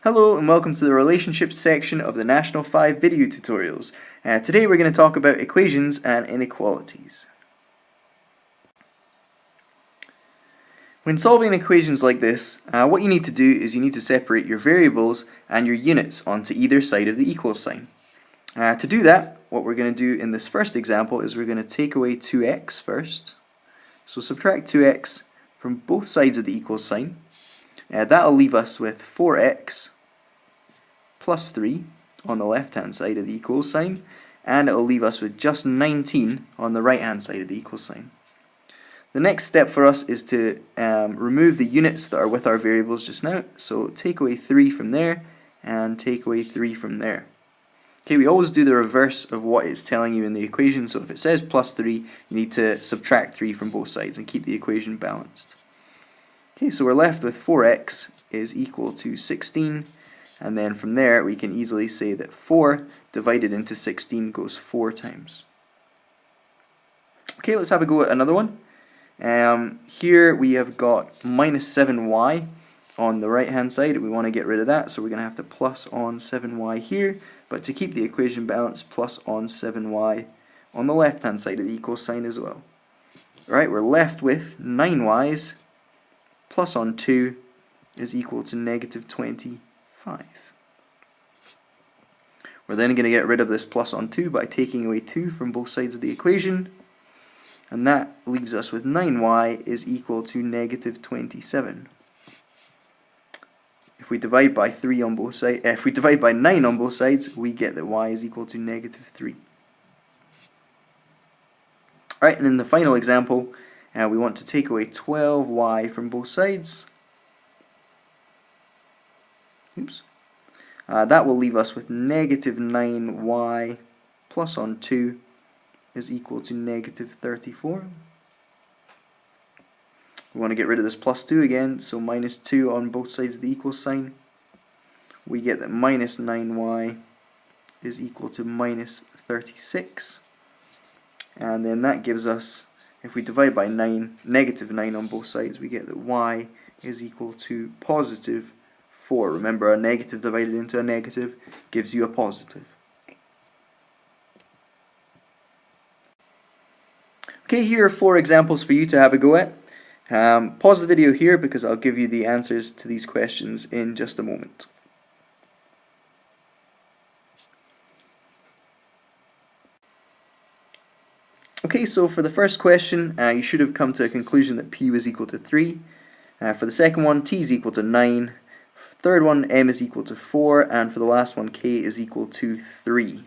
Hello and welcome to the relationships section of the National 5 video tutorials. Today we're going to talk about equations and inequalities. When solving equations like this, what you need to do is you need to separate your variables and your units onto either side of the equal sign. To do that, what we're going to do in this first example is we're going to take away 2x first. So subtract 2x from both sides of the equal sign. That'll leave us with 4x plus 3 on the left hand side of the equal sign, and it'll leave us with just 19 on the right hand side of the equal sign. The next step for us is to remove the units that are with our variables just now. So take away 3 from there and take away 3 from there. Okay, we always do the reverse of what it's telling you in the equation. So if it says plus 3, you need to subtract 3 from both sides and keep the equation balanced. Okay, so we're left with 4x is equal to 16, and then from there we can easily say that 4 divided into 16 goes 4 times. Okay, let's have a go at another one. Here we have got minus 7y on the right hand side. We want to get rid of that, so we're going to have to plus on 7y here, but to keep the equation balanced, plus on 7y on the left hand side of the equal sign as well. Alright, we're left with 9y's plus on 2 is equal to negative 25. We're then going to get rid of this plus on 2 by taking away 2 from both sides of the equation, and that leaves us with 9y is equal to negative 27. If we divide by 3 on both sides, if we divide by 9 on both sides, we get that y is equal to negative 3. Alright, and in the final example, we want to take away 12y from both sides. Oops. That will leave us with negative 9y plus on 2 is equal to negative 34. We want to get rid of this plus 2 again, so minus 2 on both sides of the equal sign. We get that minus 9y is equal to minus 36. And then that gives us, if we divide by 9, negative 9 on both sides, we get that y is equal to positive 4. Remember, a negative divided into a negative gives you a positive. Okay, here are 4 examples for you to have a go at. Pause the video here because I'll give you the answers to these questions in just a moment. Okay, so for the first question, you should have come to a conclusion that p was equal to 3. For the second one, t is equal to 9. Third one, m is equal to 4. And for the last one, k is equal to 3.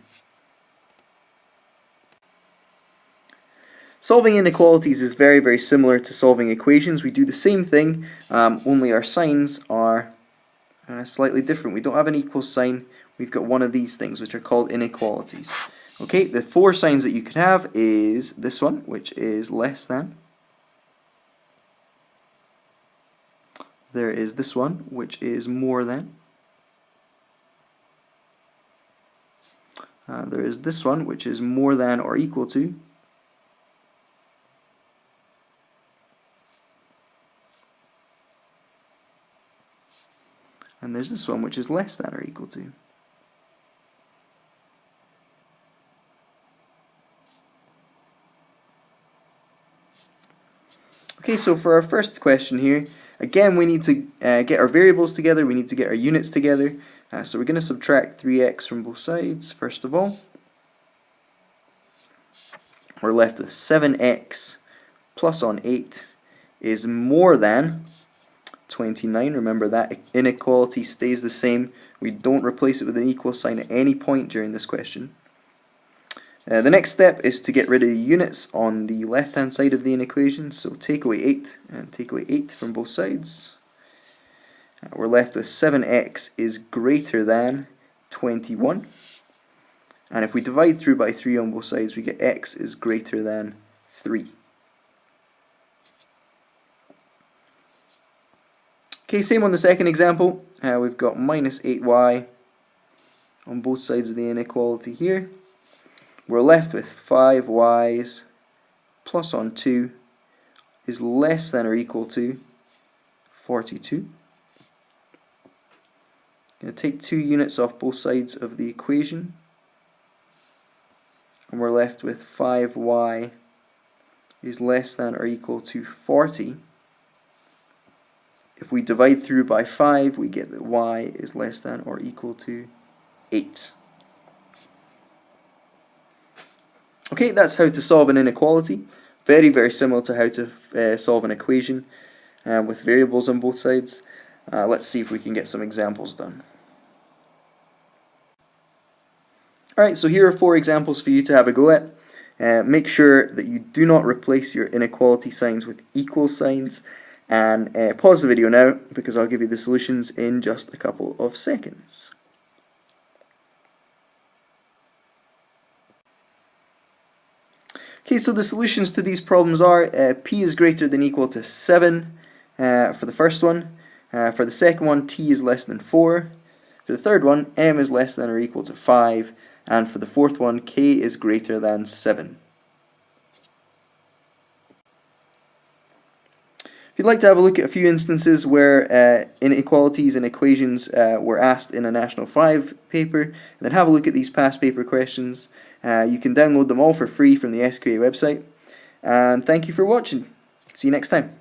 Solving inequalities is very, very similar to solving equations. We do the same thing, only our signs are slightly different. We don't have an equal sign. We've got one of these things, which are called inequalities. Okay, the 4 signs that you could have is this one, which is less than. There is this one, which is more than. There is this one, which is more than or equal to. And there's this one, which is less than or equal to. Okay, so for our first question here, again we need to get our variables together, we need to get our units together. So we're going to subtract 3x from both sides, first of all. We're left with 7x plus on 8 is more than 29. Remember that inequality stays the same. We don't replace it with an equal sign at any point during this question. The next step is to get rid of the units on the left hand side of the equation. So take away 8 and take away 8 from both sides. We're left with 7x is greater than 21. And if we divide through by 3 on both sides, we get x is greater than 3. Okay, same on the second example. We've got minus 8y on both sides of the inequality here. We're left with 5y's plus on 2 is less than or equal to 42. going to take 2 units off both sides of the equation, and we're left with 5y is less than or equal to 40. If we divide through by 5, we get that y is less than or equal to 8. Okay, that's how to solve an inequality. Very, very similar to how to solve an equation with variables on both sides. Let's see if we can get some examples done. Alright, so here are 4 examples for you to have a go at. Make sure that you do not replace your inequality signs with equal signs, and pause the video now because I'll give you the solutions in just a couple of seconds. Okay, so the solutions to these problems are p is greater than or equal to 7 for the first one. For the second one, t is less than 4. For the third one, m is less than or equal to 5. And for the fourth one, k is greater than 7. If you'd like to have a look at a few instances where inequalities and equations were asked in a National 5 paper, then have a look at these past paper questions. You can download them all for free from the SQA website. And thank you for watching. See you next time.